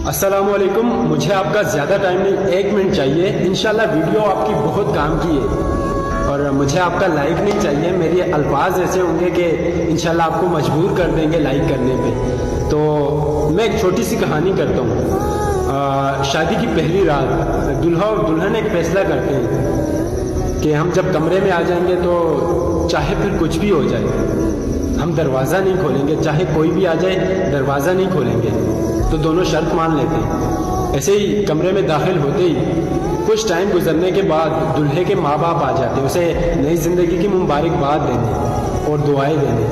السلام علیکم. مجھے آپ کا زیادہ ٹائم نہیں، 1 منٹ چاہیے. انشاءاللہ ویڈیو آپ کی بہت کام کی ہے اور مجھے آپ کا لائک نہیں چاہیے. میرے الفاظ ایسے ہوں گے کہ انشاءاللہ آپ کو مجبور کر دیں گے لائک کرنے پہ. تو میں ایک چھوٹی سی کہانی کرتا ہوں. شادی کی پہلی رات دلہا اور دلہن ایک فیصلہ کرتے ہیں کہ ہم جب کمرے میں آ جائیں گے تو چاہے پھر کچھ بھی ہو جائے ہم دروازہ نہیں کھولیں گے، چاہے کوئی بھی آ جائے دروازہ نہیں کھولیں گے. تو دونوں شرط مان لیتے ہیں. ایسے ہی کمرے میں داخل ہوتے ہی کچھ ٹائم گزرنے کے بعد دلہے کے ماں باپ آ جاتے ہیں اسے نئی زندگی کی مبارکباد دینے اور دعائیں دینے.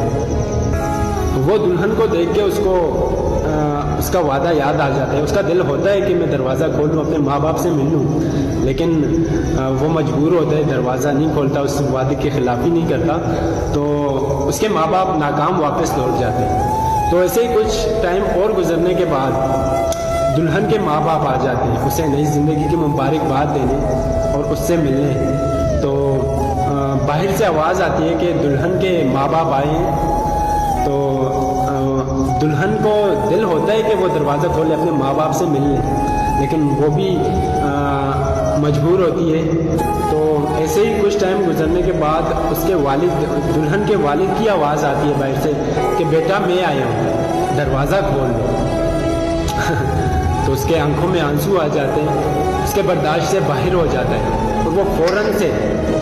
وہ دلہن کو دیکھ کے اس کا وعدہ یاد آ جاتا ہے. اس کا دل ہوتا ہے کہ میں دروازہ کھول لوں، اپنے ماں باپ سے مل لوں، لیکن وہ مجبور ہوتا ہے، دروازہ نہیں کھولتا، اس وعدے کی خلافی نہیں کرتا. تو اس کے ماں باپ ناکام واپس لوٹ جاتے ہیں. تو ایسے ہی کچھ ٹائم اور گزرنے کے بعد دلہن کے ماں باپ آ جاتے ہیں اسے نئی زندگی کی مبارکباد دینے اور اس سے ملنے. تو باہر سے آواز آتی ہے کہ دلہن کے ماں باپ آئے ہیں. تو دلہن کو دل ہوتا ہے کہ وہ دروازہ کھولے اپنے ماں باپ سے ملنے، لیکن وہ بھی مجبور ہوتی ہے. تو ایسے ہی کچھ ٹائم گزرنے کے بعد اس کے والد، دلہن کے والد کی آواز آتی ہے باہر سے کہ بیٹا میں آیا ہوں، دروازہ کھول دو. تو اس کے آنکھوں میں آنسو آ جاتے ہیں، اس کے برداشت سے باہر ہو جاتا ہے اور وہ فوراً سے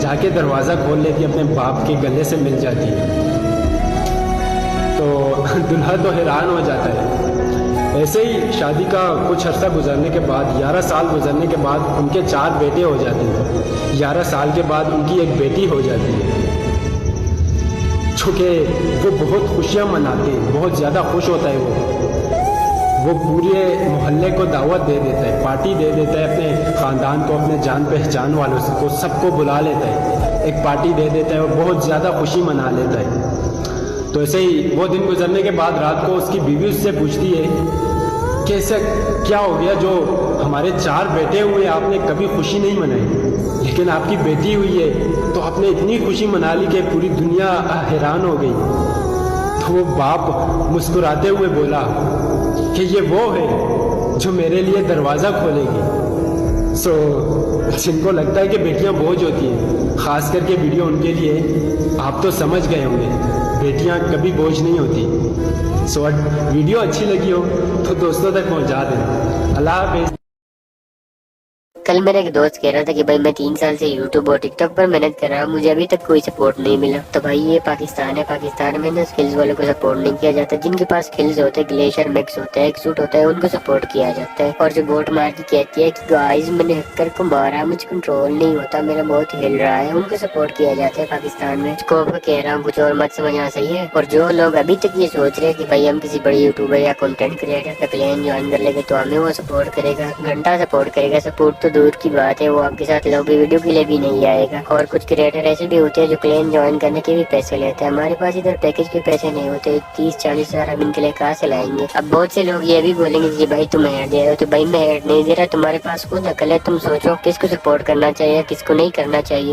جا کے دروازہ کھول لیتی ہے، اپنے باپ کے گلے سے مل جاتی ہے. تو دلہا تو حیران ہو جاتا ہے. ایسے ہی شادی کا کچھ عرصہ گزرنے کے بعد 11 سال گزرنے کے بعد ان کے 4 بیٹے ہو جاتے ہیں. 11 سال کے بعد ان کی ایک بیٹی ہو جاتی ہے. چونکہ وہ بہت خوشیاں مناتے ہیں، بہت زیادہ خوش ہوتا ہے. وہ پورے محلے کو دعوت دے دیتا ہے، پارٹی دے دیتا ہے، اپنے خاندان کو، اپنے جان پہچان والوں کو سب کو بلا لیتا ہے، ایک پارٹی دے دیتا ہے اور بہت زیادہ خوشی منا لیتا ہے. تو ایسے ہی وہ دن گزرنے کے بعد رات کو اس کی بیوی اس سے پوچھتی ہے کہ ایسا کیا ہو گیا جو ہمارے 4 بیٹے ہوئے آپ نے کبھی خوشی نہیں منائی، لیکن آپ کی بیٹی ہوئی ہے تو آپ نے اتنی خوشی منا لی کہ پوری دنیا حیران ہو گئی. تو وہ باپ مسکراتے ہوئے بولا کہ یہ وہ ہے جو میرے لیے دروازہ کھولے گی. جن کو لگتا ہے کہ بیٹیاں بوجھ ہوتی ہیں، خاص کر کے ویڈیو ان کے لیے، آپ تو سمجھ گئے ہوں گے بیٹیاں کبھی بوجھ نہیں ہوتی. ویڈیو اچھی لگی ہو تو دوستوں تک پہنچا دیں. اللہ حافظ. کل میرا ایک دوست کہہ رہا تھا کہ بھائی میں 3 سال سے یوٹیوب اور ٹک ٹاک پر محنت کر رہا ہوں، مجھے ابھی تک کوئی سپورٹ نہیں ملا. تو بھائی یہ پاکستان ہے، پاکستان میں نا سکلز والوں کو سپورٹ نہیں کیا جاتا. جن کے پاس سکلز ہوتے ہیں، گلیشر میکس ہوتا ہے، ایک سوٹ ہوتا ہے، ان کو سپورٹ کیا جاتا ہے. اور جو گوٹ مار کی کہتی ہے کہ گائز میں نے ہیکر کو مارا، مجھے کنٹرول نہیں ہوتا، میرا بہت ہل رہا ہے، ان کو سپورٹ کیا جاتا ہے پاکستان میں. کو کہہ رہا ہوں کچھ اور مت سمجھنا صحیح ہے. اور جو لوگ ابھی تک یہ سوچ رہے ہیں کہ بھائی ہم کسی بڑے یوٹیوبر یا کنٹینٹ کریٹر کا پلان جوائن کر لیں گے تو ہمیں وہ سپورٹ کرے گا، گھنٹہ سپورٹ کرے گا. سپورٹ تو دور کی بات ہے، وہ آپ کے ساتھ لوگ ویڈیو کے لیے بھی نہیں آئے گا. اور کچھ کریٹر ایسے بھی ہوتے ہیں جو کلین جوائن کرنے کے بھی پیسے لیتے ہیں. ہمارے پاس ادھر پیکج کے پیسے نہیں ہوتے، 30-40 ہزار ہم ان کے لیے کہاں سے لائیں گے. اب بہت سے لوگ یہ بھی بولیں گے کہ بھائی تم ایڈ دے رہے ہو، تو بھائی میں ایڈ نہیں دے رہا، تمہارے پاس خود عقل ہے، تم سوچو کس کو سپورٹ کرنا چاہیے کس کو نہیں کرنا چاہیے.